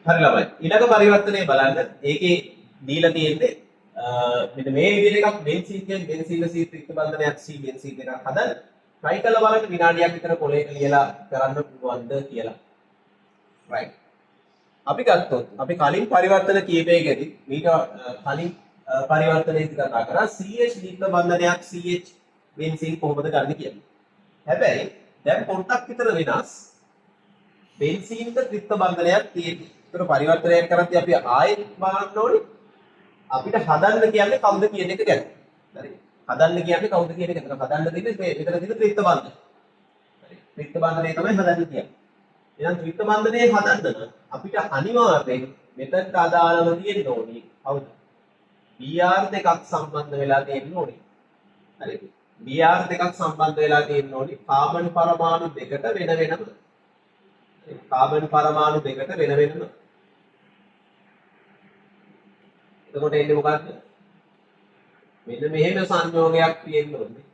හරි ළමයි. ඊළඟ පරිවර්තනය බලන්න. ඒකේ දීලා තියෙන්නේ මෙන්න මේ විදිහට එකක් බෙන්සීන් බෙන්සීන සීත් රික්ත බන්ධනයක් C බෙන්සීන් එකක් හදන්න. try කරලා බලන්න විනාඩියක් විතර පොලේක ලියලා කරන්න පුළුවන්ද කියලා. right. අපි ගත්තොත් අපි කලින් පරිවර්තන කීපයකදී මීට කලින් පරිවර්තනයේදී කතා කරා CH රික්ත බන්ධනයක් CH බෙන්සීන් කොහොමද ගන්න කියලා. හැබැයි දැන් පොඩ්ඩක් විතර වෙනස්. බෙන්සීන්ට ත්‍රිත්ව බන්ධනයක් තියෙනවා. ඒතර පරිවර්තනයක් කරද්දී අපි ආයෙත් බලන්න ඕනේ අපිට හදන්න කියන්නේ කවුද කියන එක ගැන. හරි. හදන්න කියන්නේ කවුද කියන එක. එතන හදන්න දෙන්නේ මේ විතර දින ත්‍රිත්ව බන්ධන. හරි. ත්‍රිත්ව බන්ධනය තමයි හදන්න කියන්නේ. එහෙනම් ත්‍රිත්ව බන්ධනය හදන්න නම් අපිට අනිවාර්යෙන් මෙතනට අදාළව තියෙන්න ඕනේ. කවුද? BR දෙකක් සම්බන්ධ වෙලා තියෙන්න ඕනේ. හරි. BR දෙකක් සම්බන්ධ වෙලා තියෙන්න ඕනේ. කාබන් පරමාණු දෙකට වෙන වෙනම කාබන් පරමාණු දෙකට වෙන වෙනම. එතකොට එන්නේ මොකක්ද? මෙන්න මෙහෙම සංයෝගයක් තියෙන්න ඕනේ.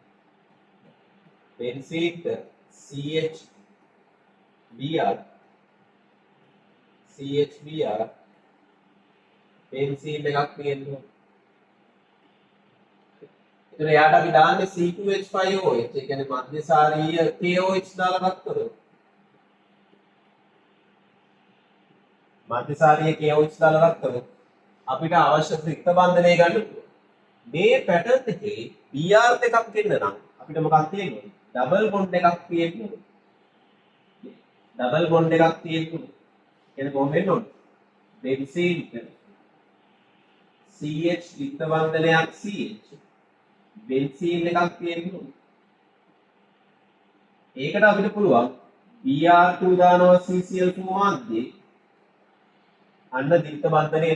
බෙන්සීන්ට CHBr බෙන්සීන් එකක් තියෙන්න ඕනේ. එතන යාට අපි දාන්නේ C2H5OH. ඒ කියන්නේ මධ්‍යසාරීය KOH දාලා රත් කරමු. මධ්‍යසාරීය KOH දාලා රත් කරමු. අපිට අවශ්‍ය ත්‍රිත්ව බන්ධනය ගන්න පුළුවන්. මේ පැටර්න් එකේ BR දෙකක් දෙන්න නම් අපිට මොකක්ද තියෙන්නේ? ඩබල් බොන්ඩ් එකක් තියෙන්න ඕනේ. ඩබල් බොන්ඩ් එකක් තියෙන්න ඕනේ. එතන කොහොම වෙන්න ඕනේ? බෙන්සීන් CH ත්‍රිත්ව බන්ධනයක් CH බෙන්සීන් එකක් තියෙන්න ඕනේ. ඒකට අපිට පුළුවන් BR2 දානවා CCl2 මාධ්‍යයේ අන්න ත්‍රිත්ව බන්ධනය.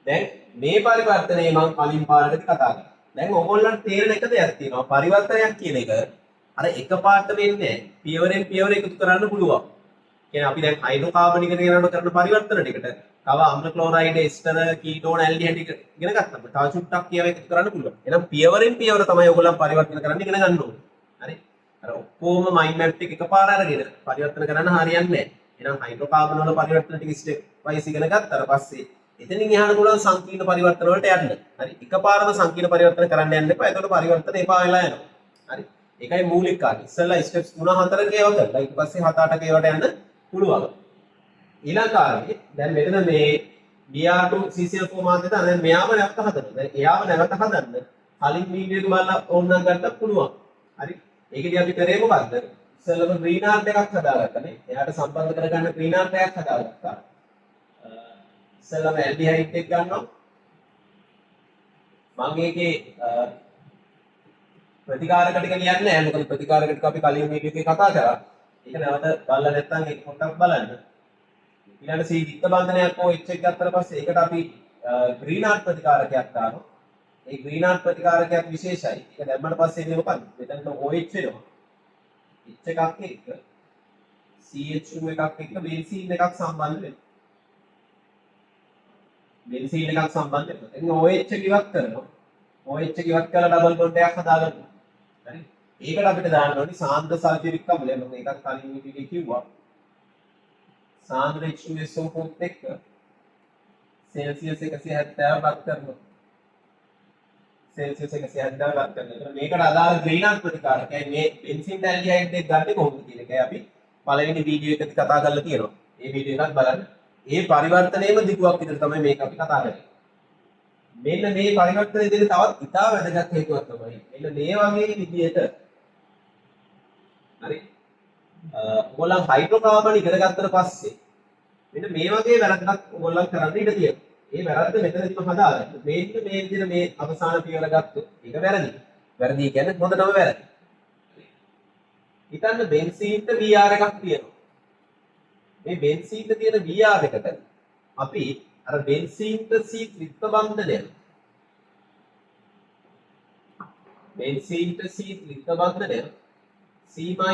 දැන් මේ පරිවර්තනයේ මම කලින් පාරකට කතා කරා. දැන් ඕගොල්ලන්ට තේරෙන එක දෙයක් තියෙනවා. පරිවර්තනයක් කියන එක අර එකපාරට වෙන්නේ නැහැ. පියවරෙන් පියවර එකතු කරන්න පුළුවන්. කියන්නේ අපි දැන් හයිඩ්‍රෝකාබනික කරන පරිවර්තන ටිකට තව අම්ල ක්ලෝරයිඩ් එස්ටර කීටෝන ඇල්ඩිහයිඩ් එක ඉගෙන ගත්තම තව චුට්ටක් කියව එකතු කරන්න පුළුවන්. එහෙනම් පියවරෙන් පියවර තමයි ඔයගොල්ලන් පරිවර්තන කරන්න ඉගෙන ගන්න ඕනේ. හරි. අර ඔක්කොම මයින්ඩ් මැප් එක එකපාර අරගෙන පරිවර්තන කරන්න හරියන්නේ නැහැ. එහෙනම් හයිඩ්‍රෝකාබන වල පරිවර්තන ටික ස්ටෙප් වයිස් ඉගෙන ගත්තාට පස්සේ එතනින් එහාට පුළුවන් සංකීර්ණ පරිවර්තන වලට යන්න. හරි. එකපාරම සංකීර්ණ පරිවර්තන කරන්න යන්න එපා. ඒකට පරිවර්තන එපා වෙලා යනවා. හරි. ඒකයි මූලික කාර්යය. ඉස්සෙල්ලා ස්ටෙප්ස් 3-4 කේව කරලා ඊට පස්සේ 7-8 කේවට යන්න පුළුවන්. ඊළඟ කාර්යය දැන් මෙතන මේ BR2 CCl4 මාධ්‍යයට දැන් මෙයාම නැවත හදන්න. දැන් එයාම නැවත හදන්න කලින් වීඩියෝ එක බලලා ඕනනම් ගන්නත් පුළුවන්. හරි. ඒකදී අපි කරේ මොකද්ද? ඉස්සෙල්ලාම ග්‍රීන් ආර්ට් එකක් හදාගත්තනේ. එයාට සම්බන්ධ කරගන්න ග්‍රීන් ආර්ට් එකක් හදාගත්තා. ඉස්සෙල්ලාම ඇල්ඩිහයිඩ් එක ගන්නවා. මම ඒකේ ප්‍රතිකාරක ටික ලියන්නේ නැහැ. මොකද ප්‍රතිකාරක ටික අපි කලින් වීඩියෝ එකේ කතා කරා. ඒක නැවත බලලා නැත්නම් ඒක පොඩ්ඩක් බලන්න. ඊළඟ C ත්‍රිත්ව බන්ධනයක් හෝ H එක ගත්තට පස්සේ ඒකට අපි ග්‍රීන් ආර්ට් ප්‍රතිකාරකයක් දානවා. ඒ ග්‍රීන් ආර්ට් ප්‍රතිකාරකයක් විශේෂයි. ඒක දැම්මට පස්සේ එන්නේ මොකක්ද? මෙතන OH වෙනවා. H එකක් එක්ක CH2 එකක් එක්ක බෙන්සීන් එකක් සම්බන්ධ වෙනවා. බෙන්සීන් එකක් සම්බන්ධ වෙනවා. එතන OH එක ඉවත් කරනවා. OH එක ඉවත් කරලා ඩබල් බොන්ඩ් එකක් හදාගන්නවා. හරි. ඒකට අපිට දාන්න ඕනේ සාන්ද්‍ර සල්ෆියුරික් අම්ලය. මම ඒකත් කලින් වීඩියෝ කිව්වා. සාන්ද්‍ර H2SO4 එක්ක සෙල්සියස් 170 වත් කරනවා. සෙල්සියස් 170 වත් කරනවා. මේකට අදාළ ග්‍රීන් ආර්ට් ප්‍රතිකාරකයි මේ බෙන්සීන් ඇල්ඩිහයිඩ් එක ගන්න කොහොමද කියන එකයි අපි පළවෙනි වීඩියෝ එකදී කතා කරලා තියෙනවා. මේ වීඩියෝ එකත් බලන්න. ඒ පරිවර්තනයේම දිගුවක් විතර තමයි මේක අපි කතා කරන්නේ. මෙන්න මේ පරිවර්තනයේ දෙන තවත් ඉතා වැදගත් හේතුවක් තමයි මෙන්න මේ වගේ විදියට හරි ඔයගොල්ලන් හයිඩ්‍රෝකාබන් ඉගෙන ගත්තට පස්සේ මෙන්න මේ වගේ වැරද්දක් ඔයගොල්ලන් කරන්න ඉඩ තියෙනවා. ඒ වැරද්ද මෙතනදිම හදාගන්න. මේක මේ විදිහට මේ අවසාන පියවර ගත්තොත් ඒක වැරදි. වැරදි කියන්නේ හොඳටම වැරදි. හිතන්න බෙන්සීන්ට BR එකක් තියෙනවා. මේ බෙන්සීන්ට තියෙන BR එකට අපි අර බෙන්සීන්ට C ත්‍රිත්ව බන්ධනය බෙන්සීන්ට C ත්‍රිත්ව බන්ධනය C - Na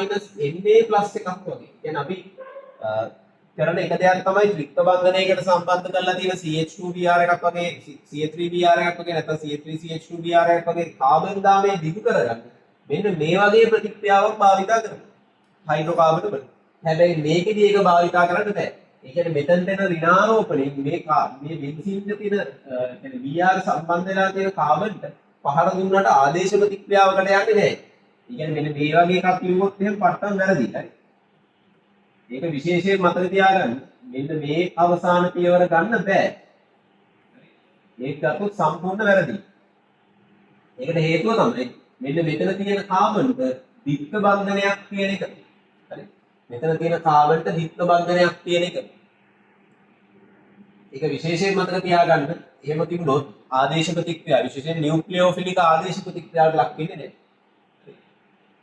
plus එකක් වගේ. කියන්නේ අපි කරන එක දෙයක් තමයි ත්‍රිත්ව බන්ධනයකට සම්බන්ධ කරලා තියෙන CH2Br එකක් වගේ CH3Br එකක් වගේ නැත්නම් CH3CH2Br එකක් වගේ කාබන් දාමයේ දිගු කරගන්න. මෙන්න මේ වගේ ප්‍රතික්‍රියාවක් භාවිතා කරනවා. හයිඩ්‍රෝකාබන් වල. හැබැයි මේකෙදී ඒක භාවිතා කරන්න බෑ. ඒ කියන්නේ මෙතනට එන ඍණාරෝපණයෙන් මේ බෙන්සීන් එක තියෙන කියන්නේ Br සම්බන්ධ වෙලා තියෙන කාබන්ට පහර දුන්නට ආදේශ ප්‍රතික්‍රියාවකට යන්නේ නැහැ. ඒ කියන්නේ මෙන්න මේ වගේ එකක් ලියුවොත් එහෙම පට්ටම් වැරදි. හරි. ඒක විශේෂයෙන් මතක තියාගන්න. මෙන්න මේ අවසාන පියවර ගන්න බෑ. මේක ගත්තොත් සම්පූර්ණ වැරදි. ඒකට හේතුව තමයි මෙන්න මෙතන තියෙන කාබන්ට ද්විත්ව බන්ධනයක් තියෙන එක. හරි. මෙතන තියෙන කාබන්ට ද්විත්ව බන්ධනයක් තියෙන එක. ඒක විශේෂයෙන් මතක තියාගන්න. එහෙම තිබුණොත් ආදේශ ප්‍රතික්‍රියාව විශේෂයෙන් නියුක්ලියෝෆිලික ආදේශ ප්‍රතික්‍රියාවට ලක් වෙන්නේ නැහැ.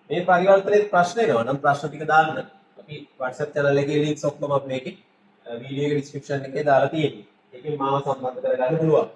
මේ පරිවර්තනයේ ප්‍රශ්න එනවා නම් ප්‍රශ්න ටික දාන්න. අපි WhatsApp channel එකේ links ඔක්කොම අපි මේකේ වීඩියෝ එකේ description එකේ දාලා තියෙනවා. ඒකෙන් මාව සම්බන්ධ කරගන්න පුළුවන්.